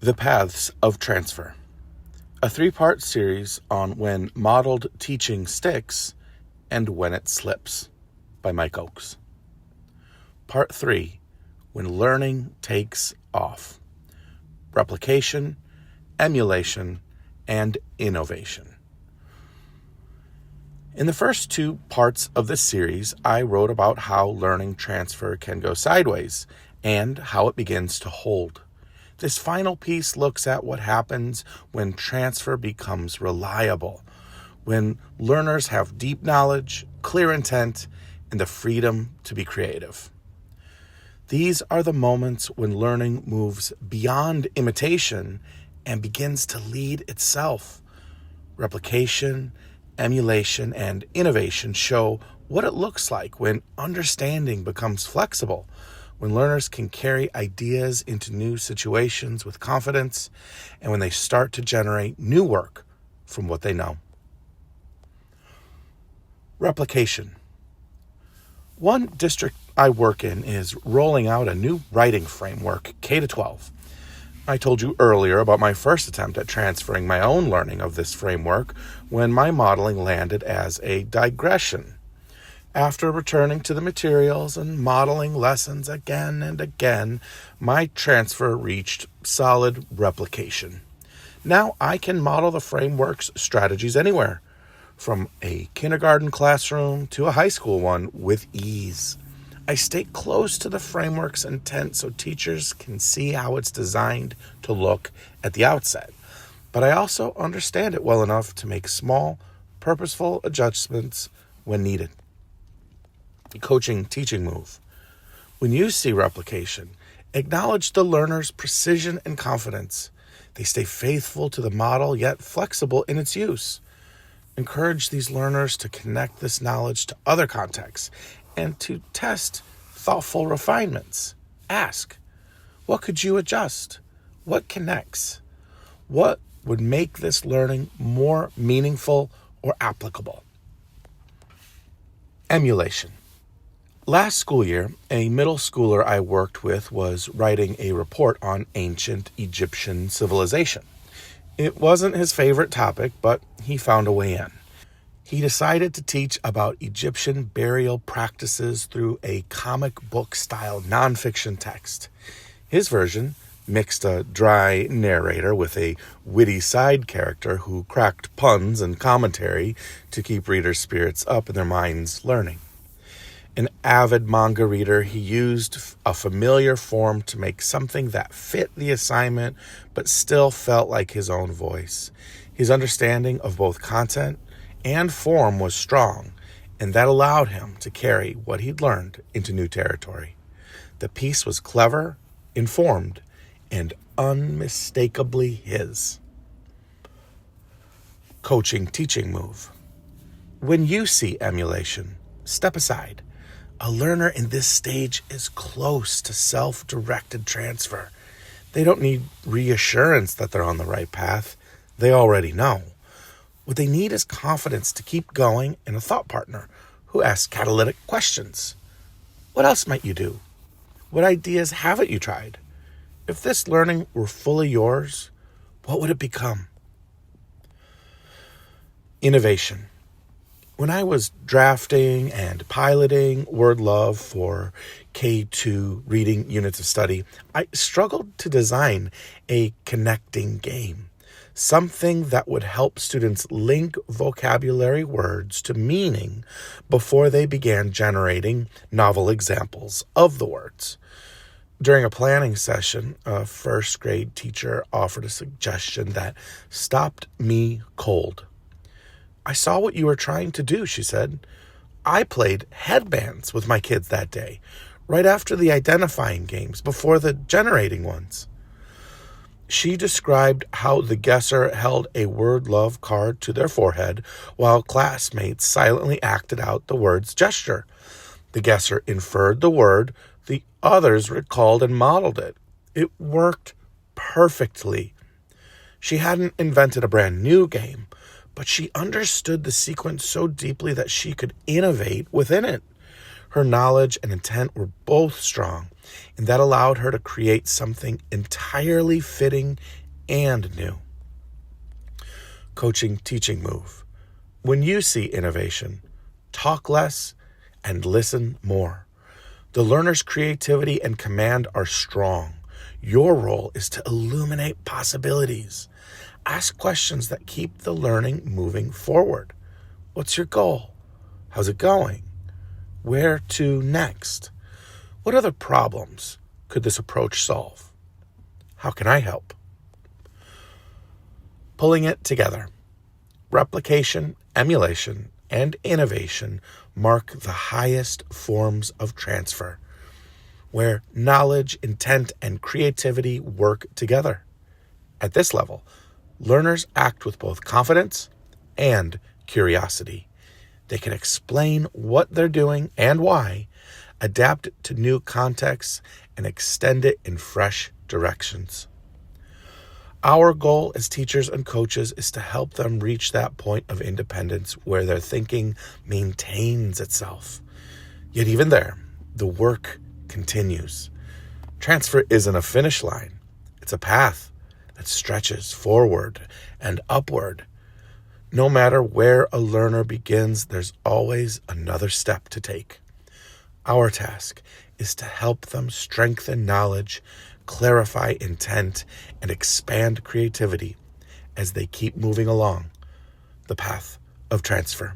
The Paths of Transfer, a 3-part series on when modeled teaching sticks and when it slips, by Mike Ochs. Part 3, when learning takes off, replication, emulation, and innovation. In the first 2 parts of this series, I wrote about how learning transfer can go sideways and how it begins to hold. This final piece looks at what happens when transfer becomes reliable, when learners have deep knowledge, clear intent, and the freedom to be creative. These are the moments when learning moves beyond imitation and begins to lead itself. Replication, emulation, and innovation show what it looks like when understanding becomes flexible, when learners can carry ideas into new situations with confidence, and when they start to generate new work from what they know. Replication. One district I work in is rolling out a new writing framework, K-12. I told you earlier about my first attempt at transferring my own learning of this framework when my modeling landed as a digression. After returning to the materials and modeling lessons again and again, my transfer reached solid replication. Now I can model the framework's strategies anywhere, from a kindergarten classroom to a high school one, with ease. I stay close to the framework's intent so teachers can see how it's designed to look at the outset. But I also understand it well enough to make small, purposeful adjustments when needed. Coaching teaching move. When you see replication, acknowledge the learner's precision and confidence. They stay faithful to the model, yet flexible in its use. Encourage these learners to connect this knowledge to other contexts and to test thoughtful refinements. Ask, what could you adjust? What connects? What would make this learning more meaningful or applicable? Emulation. Last school year, a middle schooler I worked with was writing a report on ancient Egyptian civilization. It wasn't his favorite topic, but he found a way in. He decided to teach about Egyptian burial practices through a comic book-style nonfiction text. His version mixed a dry narrator with a witty side character who cracked puns and commentary to keep readers' spirits up and their minds learning. An avid manga reader, he used a familiar form to make something that fit the assignment but still felt like his own voice. His understanding of both content and form was strong, and that allowed him to carry what he'd learned into new territory. The piece was clever, informed, and unmistakably his. Coaching teaching move. When you see emulation, step aside. A learner in this stage is close to self-directed transfer. They don't need reassurance that they're on the right path. They already know. What they need is confidence to keep going and a thought partner who asks catalytic questions. What else might you do? What ideas haven't you tried? If this learning were fully yours, what would it become? Innovation. When I was drafting and piloting Word Love for K2 reading units of study, I struggled to design a connecting game, something that would help students link vocabulary words to meaning before they began generating novel examples of the words. During a planning session, a first grade teacher offered a suggestion that stopped me cold. I saw what you were trying to do, she said. I played headbands with my kids that day, right after the identifying games, before the generating ones. She described how the guesser held a word love card to their forehead while classmates silently acted out the word's gesture. The guesser inferred the word, the others recalled and modeled it. It worked perfectly. She hadn't invented a brand new game, but she understood the sequence so deeply that she could innovate within it. Her knowledge and intent were both strong, and that allowed her to create something entirely fitting and new. Coaching teaching move. When you see innovation, talk less and listen more. The learner's creativity and command are strong. Your role is to illuminate possibilities. Ask questions that keep the learning moving forward. What's your goal? How's it going? Where to next? What other problems could this approach solve? How can I help? Pulling it together. Replication, emulation, and innovation mark the highest forms of transfer, where knowledge, intent, and creativity work together. At this level, learners act with both confidence and curiosity. They can explain what they're doing and why, adapt it to new contexts, and extend it in fresh directions. Our goal as teachers and coaches is to help them reach that point of independence where their thinking maintains itself. Yet even there, the work continues. Transfer isn't a finish line. It's a path that stretches forward and upward. No matter where a learner begins, there's always another step to take. Our task is to help them strengthen knowledge, clarify intent, and expand creativity as they keep moving along the path of transfer.